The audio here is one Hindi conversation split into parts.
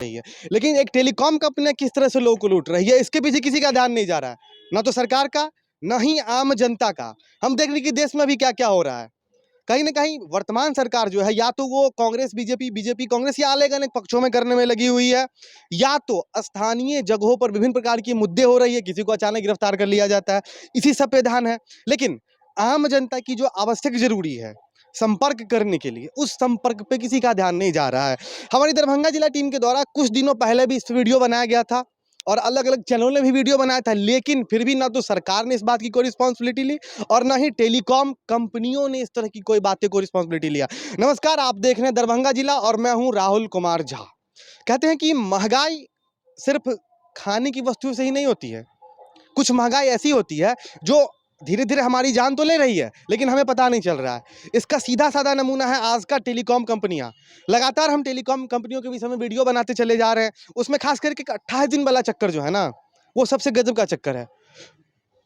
रही है। लेकिन एक टेलीकॉम कंपनी किस तरह से लोगों को लूट रही है, इसके पीछे किसी का ध्यान नहीं जा रहा है। ना तो सरकार का, ना ही आम जनता का। हम देख रहे हैं कि देश में अभी क्या-क्या हो रहा है। कहीं न कहीं वर्तमान सरकार जो है, या तो वो कांग्रेस, बीजेपी, बीजेपी कांग्रेस या अलग-अलग पक्षों में करने में लगी हुई है, या तो स्थानीय जगहों पर विभिन्न प्रकार के मुद्दे हो रही है, किसी को अचानक गिरफ्तार कर लिया जाता है, इसी सब पे ध्यान है। लेकिन आम जनता की जो आवश्यक ज़रूरी है, संपर्क करने के लिए, उस संपर्क पे किसी का ध्यान नहीं जा रहा है। हमारी दरभंगा जिला टीम के द्वारा कुछ दिनों पहले भी इस वीडियो बनाया गया था और अलग-अलग चैनलों ने भी वीडियो बनाया था, लेकिन फिर भी ना तो सरकार ने इस बात की कोई रिस्पॉन्सिबिलिटी ली और ना ही टेलीकॉम कंपनियों ने इस तरह की कोई बातें को रिस्पॉन्सिबिलिटी लिया। नमस्कार, आप देख रहे हैं दरभंगा जिला और मैं हूं राहुल कुमार झा। कहते हैं कि महंगाई सिर्फ खाने की वस्तुओं से ही नहीं होती है। कुछ महंगाई ऐसी होती है जो धीरे-धीरे हमारी जान तो ले रही है, लेकिन हमें पता नहीं चल रहा है। इसका सीधा-साधा नमूना है आज का टेलीकॉम कंपनियाँ। लगातार हम टेलीकॉम कंपनियों के विषय में वीडियो बनाते चले जा रहे हैं। उसमें खास करके 28 दिन वाला चक्कर जो है ना, वो सबसे गज़ब का चक्कर है।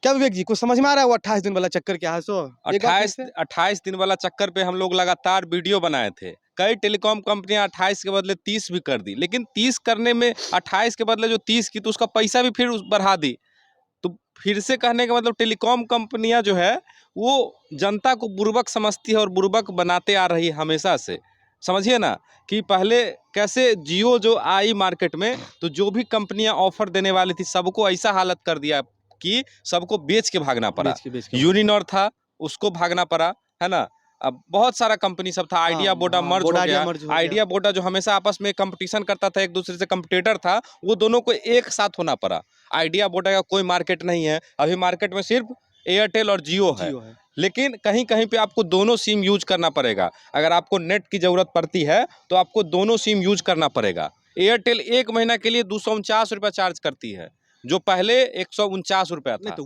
क्या विवेक जी, कुछ समझ में आ रहा है वो 28 दिन वाला चक्कर क्या है? एक बार फिर 28 से? 28 दिन वाला चक्कर पे हम लोग लगातार वीडियो बनाए थे। कई टेलीकॉम कंपनियां 28 के बदले 30 भी कर दी, लेकिन 30 करने में 28 के बदले जो 30 की तो उसका पैसा भी फिर बढ़ा दी। तो फिर से कहने का मतलब टेलीकॉम कंपनियां जो है वो जनता को बुर्बक समझती है और बुर्बक बनाते आ रही है हमेशा से। समझिए ना कि पहले कैसे जियो जो आई मार्केट में, तो जो भी कंपनियां ऑफर देने वाली थी सबको ऐसा हालत कर दिया कि सबको बेच के भागना पड़ा। बेच के यूनिनॉर था, उसको भागना पड़ा, है ना। अब बहुत सारा कंपनी सब था, आइडिया बोडा मर्ज हो वोडा आइडिया गया। मर्ज हो गया। आइडिया बोडा जो हमेशा आपस में कंपटीशन करता था, एक दूसरे से कंपटीटर था, वो दोनों को एक साथ होना पड़ा। आइडिया बोडा का कोई मार्केट नहीं है अभी, मार्केट में सिर्फ एयरटेल और जियो है। जियो है। लेकिन कहीं कहीं पे आपको दोनों सिम यूज करना पड़ेगा। अगर आपको नेट की ज़रूरत पड़ती है तो आपको दोनों सिम यूज करना पड़ेगा। एयरटेल 1 महीना के लिए 249 रुपये चार्ज करती है, जो पहले 149 रुपया नहीं था। तो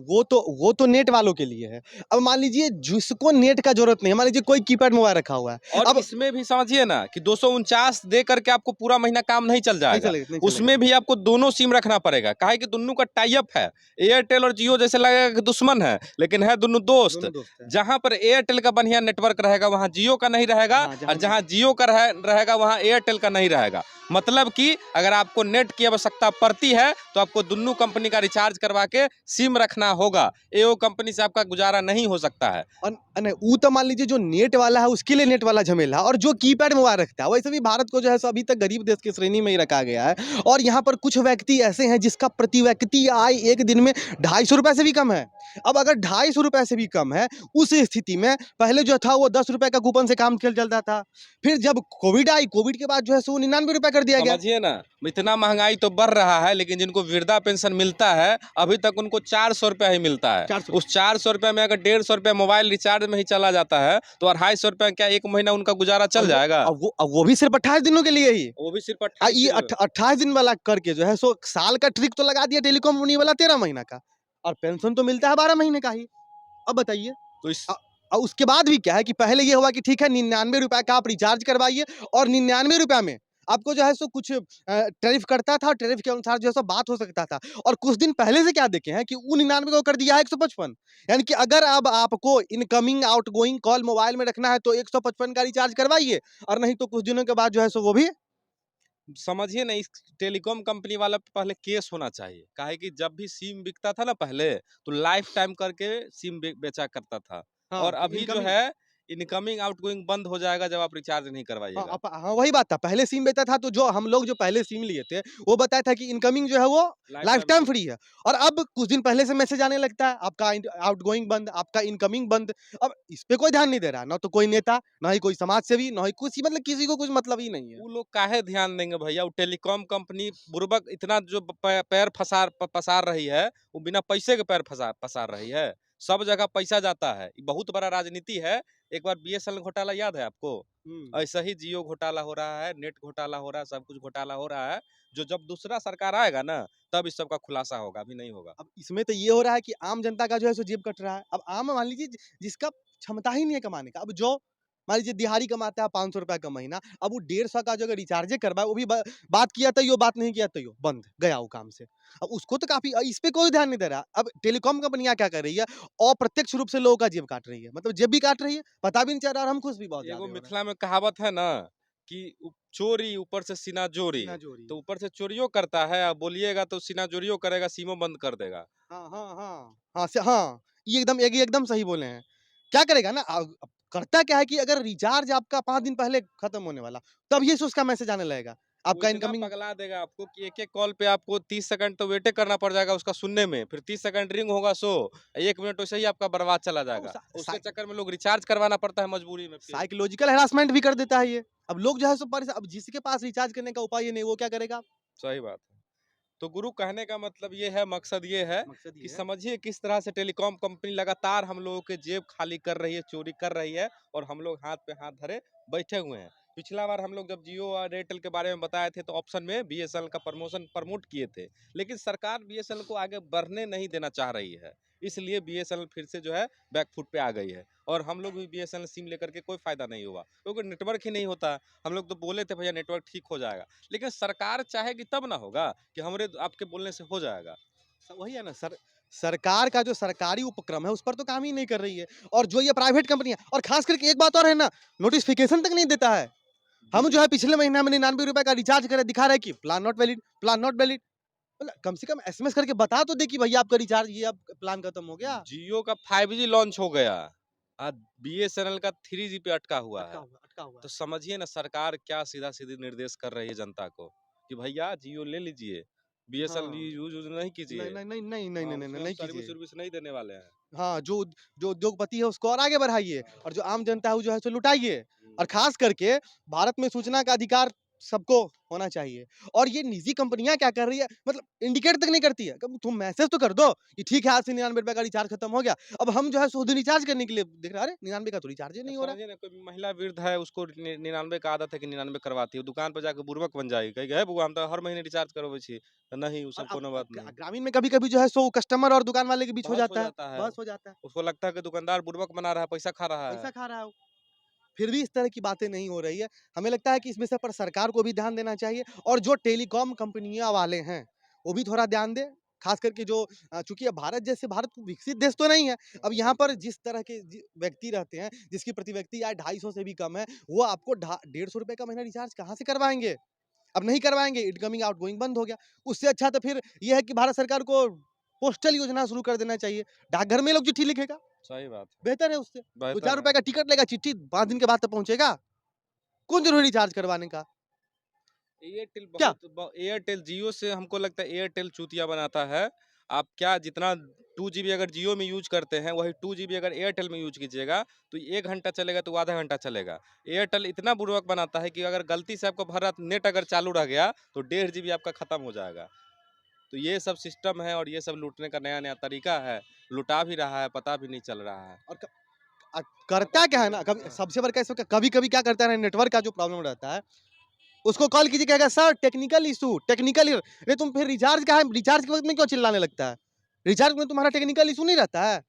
वो तो नेट वालों के लिए है। अब मान लीजिए जिसको नेट का ज़रूरत नहीं है, मान लीजिए कोई कीपैड मोबाइल रखा हुआ है। और अब इसमें भी समझिए ना कि 249 दे करके आपको पूरा महीना काम नहीं चल जाएगा। नहीं चलेगा। उसमें भी आपको दोनों सिम रखना पड़ेगा, काहे कि दोनों का टाई अप है। एयरटेल और जियो जैसे लगेगा कि दुश्मन है, लेकिन है दोनों दोस्त। दोनों दोस्त हैं। जहां पर एयरटेल का बढ़िया नेटवर्क रहेगा वहां जियो का नहीं रहेगा, हाँ, और जहाँ जहां जियो का रहेगा वहां एयरटेल का नहीं रहेगा। मतलब कि अगर आपको नेट की आवश्यकता पड़ती है तो आपको दोनों कंपनी का रिचार्ज करवा के सिम रखना होगा। एओ कंपनी से आपका गुजारा नहीं हो सकता है। नहीं, वो तो मान लीजिए जो नेट वाला है उसके लिए नेट वाला झमेला है, और जो कीपैड मोबाइल रखता है, वैसे भी भारत को जो है सो अभी तक गरीब देश की श्रेणी में ही रखा गया है। और यहाँ पर कुछ व्यक्ति ऐसे हैं जिसका प्रति व्यक्ति आय एक दिन में 250 रुपए से भी कम है। अब अगर 250 रुपए से भी कम है, उस स्थिति में पहले जो था वो 10 रुपए का कूपन से काम चलता था। फिर जब कोविड आई, कोविड के बाद जो है सो 99 रुपए कर दिया गया। समझिए ना, इतना महंगाई तो बढ़ रहा है, लेकिन जिनको वृद्धा पेंशन मिलता है अभी तक उनको 400 रुपया ही मिलता है। 400 उस 400 रुपये में अगर 150 रुपया मोबाइल रिचार्ज में ही चला जाता है तो 250 रुपया क्या एक महीना उनका गुजारा चल जाएगा? अब वो भी सिर्फ 28 दिनों के लिए ही। वो भी सिर्फ 28 ये दिन में। 28 दिन वाला करके जो है सो साल का ट्रिक तो लगा दिया टेलीकॉम कंपनी वाला 13 महीना का, और पेंशन तो मिलता है 12 महीने का ही। अब बताइए। तो इस उसके बाद भी क्या है कि पहले ये हुआ कि ठीक है 99 रुपए का आप रिचार्ज करवाइए, और 99 रुपए में आपको जो है सो कुछ टैरिफ करता था, और टैरिफ के अनुसार जो है सो बात हो सकता था। और कुछ दिन पहले से क्या देखे हैं कि वो 99 को कर दिया है 155। यानी कि अगर अब आपको इनकमिंग आउटगोइंग कॉल मोबाइल में रखना है तो 155 का रिचार्ज करवाइए, और नहीं तो कुछ दिनों के बाद जो है सो वो भी। समझिए ना, इस टेलीकॉम कंपनी वाला पे पहले केस होना चाहिए। काहे कि जब भी सिम बिकता था ना पहले, तो लाइफ टाइम करके सिम बेचा करता था। हाँ, और कि अभी जो इनकमिंग। है इनकमिंग आउटगोइंग बंद हो जाएगा जब आप रिचार्ज नहीं हाँ, करवाइएगा। हाँ, वही बात था। पहले सिम बेचा था तो जो हम लोग जो पहले सिम लिए थे, वो बताया था कि इनकमिंग जो है वो life life time time free. Free है। और अब कुछ दिन पहले से मैसेज आने लगता है, आपका आउटगोइंग बंद, आपका इनकमिंग बंद। अब इस पे कोई ध्यान नहीं दे रहा, ना तो कोई नेता, ना ही कोई समाज सेवी, ना ही कुछ, मतलब किसी को कुछ मतलब ही नहीं है। वो लोग काहे ध्यान देंगे भैया? वो टेलीकॉम कंपनी बुर्बक इतना जो पैर पसार रही है, वो बिना पैसे के पैर पसार रही है। सब जगह पैसा जाता है, ये बहुत बड़ा राजनीति है। एक बार बीएसएनएल घोटाला याद है आपको? हुँ। ऐसा ही जियो घोटाला हो रहा है, नेट घोटाला हो रहा है, सब कुछ घोटाला हो रहा है। जो जब दूसरा सरकार आएगा ना, तब इस सब का खुलासा होगा, अभी नहीं होगा। अब इसमें तो ये हो रहा है कि आम जनता का जो है सो जेब कट रहा है। अब आम मान लीजिए जिसका क्षमता ही नहीं है कमाने का। अब जो मान लीजिए दिहाड़ी कमाता है 500 रुपए का महीना, अब वो 150 का जो अगर रिचार्जे करवाए, वो भी बात किया तइयो, बात नहीं किया तइयो, बंद, गया वो काम से। अब उसको तो काफ़ी इस पे कोई ध्यान नहीं दे रहा। अब टेलीकॉम कंपनियाँ क्या कर रही है, अप्रत्यक्ष रूप से लोगों का जेब काट रही है। मतलब जेब भी काट रही है, पता भी नहीं चल रहा, और हम खुश भी बहुत एगो ज़्यादा हो रहे हैं। मिथिला में कहावत है ना कि चोरी ऊपर से सीना जोरी। सीना जोरी। तो ऊपर से चोरियो करता है, अब बोलिएगा तो सीना जोरियो करेगा, सिमो बंद कर देगा। हाँ, हाँ, हाँ। हाँ, ये एकदम सही बोले हैं। क्या करेगा ना अब करता क्या है कि अगर रिचार्ज आपका 5 दिन पहले खत्म होने वाला, तब ये से उसका मैसेज आने लगेगा। वो आपका इतना इनकमिंग पगला देगा आपको कि एक-एक कॉल पे आपको 30 सेकंड तो वेटे करना पड़ जाएगा उसका सुनने में, फिर 30 सेकंड रिंग होगा सो 1 मिनट वैसे ही आपका बर्बाद चला हाँ, जाएगा। सा उसके साइ चक्कर में लोग रिचार्ज करवाना पड़ता है मजबूरी में फिर। साइकोलॉजिकल हैरेसमेंट भी कर देता है ये। अब लोग जो है सो अब जिसके पास रिचार्ज करने का उपाय ही नहीं, वो क्या करेगा? सही बात है। तो गुरु कहने का मतलब ये है, मकसद ये है मकसद कि ये है। समझिए किस तरह से टेलीकॉम कंपनी लगातार हम लोगों के जेब खाली कर रही है, चोरी कर रही है और हम लोग हाथ पे हाथ धरे बैठे हुए हैं। पिछला बार हम लोग जब जियो और एयरटेल के बारे में बताए थे तो ऑप्शन में बीएसएनएल का प्रमोट किए थे, लेकिन सरकार बीएसएनएल को आगे बढ़ने नहीं देना चाह रही है, इसलिए बीएसएनएल फिर से जो है बैकफुट पे आ गई है और हम लोग भी बीएसएनएल सिम लेकर के कोई फायदा नहीं हुआ क्योंकि नेटवर्क ही नहीं होता। हम लोग तो बोले थे भैया नेटवर्क ठीक हो जाएगा, लेकिन सरकार चाहेगी तब ना होगा कि हमरे आपके बोलने से हो जाएगा। वही है ना सरकार का जो सरकारी उपक्रम है उस पर तो काम ही नहीं कर रही है। और जो ये प्राइवेट कंपनियां, और खास करके एक बात और है ना, नोटिफिकेशन तक नहीं देता है। जी, हम जी। जो है पिछले महीने में 99 रुपए का रिचार्ज करे, दिखा रहा है कि plan not valid, plan not valid. मतलब कम से कम एसएमएस करके बता तो दे कि भैया आपका रिचार्ज, ये अब प्लान खत्म हो गया। जियो का 5G लॉन्च हो गया। बीएसएनएल का 3G पे अटका हुआ है। अटका हुआ तो है। समझिए ना सरकार क्या सीधा-सीधी निर्देश कर रही है जनता को कि भैया जियो ले लीजिए, बीएसएनएल हाँ। यूज़ नहीं नहीं, कीजिए। नहीं, नहीं, नहीं, नहीं, हाँ, नहीं, नहीं, उसमें नहीं, हम नहीं कीजिए। सर्विस-वर्विस नहीं देने वाले हैं। हाँ, जो उद्योगपति है उसको और आगे बढ़ाइए, और जो आम जनता है वो जो है सो लुटाइए। हुँ। और खास करके भारत में सूचना का अधिकार सबको होना चाहिए। और ये निजी कंपनियां क्या कर रही है, मतलब इंडिकेट तक नहीं करती है। कब तुम मैसेज तो कर दो कि ठीक है आज से 99 रुपए का रिचार्ज खत्म हो गया। अब हम जो है सो रिचार्ज करने के लिए देख रहे हैं, अरे 99 का तो रिचार्ज ही नहीं हो रहा है। समझिए ना कोई महिला वृद्ध है उसको 99 का आदत है कि 99 करवाती है, दुकान पे जाके बुड़बक बन जाएगी, कहेगी, "हे बउआ हम तो हर महीने रिचार्ज करबै छी।" तो नहीं वो और सब अब कोनो बात नहीं। ग्रामीण में कभी कभी जो है सो कस्टमर और दुकान वाले के बीच हो बहस हो जाता है। जाता है। बहस हो जाता है। उसको लगता है कि दुकानदार बुड़बक बना रहा है, पैसा खा रहा है। पैसा खा रहा है वो। फिर भी इस तरह की बातें नहीं हो रही है। हमें लगता है कि इस विषय पर सरकार को भी ध्यान देना चाहिए, और जो टेलीकॉम कंपनियाँ वाले हैं, वो भी थोड़ा ध्यान दें। ख़ास करके जो चूँकि अब भारत विकसित देश तो नहीं है। अब यहाँ पर जिस तरह के व्यक्ति रहते हैं, जिसकी प्रति व्यक्ति आय 250 से भी कम है, वो आपको ढा ₹150 का महीना रिचार्ज कहाँ से करवाएँगे? अब नहीं करवाएँगे, इनकमिंग, आउटगोइंग बंद हो गया। उससे अच्छा तो फिर ये है कि भारत सरकार को पोस्टल योजना शुरू कर देना चाहिए। डाकघर में लोग चिट्ठी लिखेगा, सही बात है। बेहतर है उससे। बेहतर ₹2-4 है। का टिकट लेगा, चिट्ठी 5 दिन के बाद तो पहुँचेगा। कौन ज़रूरी रिचार्ज करवाने का? क्या? एयरटेल जियो से हमको लगता है एयरटेल चूतिया बनाता है। आप क्या जितना 2 जीबी अगर जियो में यूज़ करते हैं, वही 2 जीबी अगर एयरटेल में यूज़ कीजिएगा, तो 1 घंटा चलेगा तो आधा घंटा चलेगा। एयरटेल इतना बुड़बक बनाता है कि अगर गलती से आपका भर रात नेट अगर चालू रह गया, तो 1.5 जीबी आपका खत्म हो जाएगा। तो ये सब सिस्टम है और ये सब लूटने का नया-नया तरीका है। लुटा भी रहा है, पता भी नहीं चल रहा है। और करता क्या है ना, कभी सबसे बड़ा कैसे कभी-कभी क्या करता है ना, नेटवर्क का जो प्रॉब्लम रहता है, उसको कॉल कीजिए, कहेगा सर टेक्निकल इश्यू, टेक्निकल इ अरे तुम फिर रिचार्ज का है, रिचार्ज के वक़्त में क्यों चिल्लाने लगता है? रिचार्ज में तुम्हारा टेक्निकल इश्यू नहीं रहता है?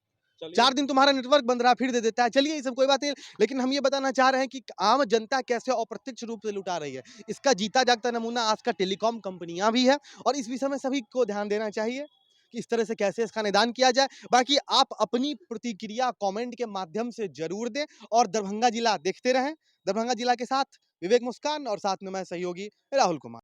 चलिए 4 दिन तुम्हारा नेटवर्क बंद रहा, फिर दे देता है। चलिए ये सब कोई बात नहीं, लेकिन हम ये बताना चाह रहे हैं कि आम जनता कैसे अप्रत्यक्ष रूप से लुटा रही है। इसका जीता-जागता नमूना आज का टेलीकॉम कंपनियाँ भी है, और इस विषय में सभी को ध्यान देना चाहिए कि इस तरह से कैसे इसका निदान किया जाए। बाकी आप अपनी प्रतिक्रिया कमेंट के माध्यम से ज़रूर दें, और दरभंगा जिला देखते रहें। दरभंगा जिला के साथ विवेक मुस्कान, और साथ में मैं सहयोगी राहुल कुमार।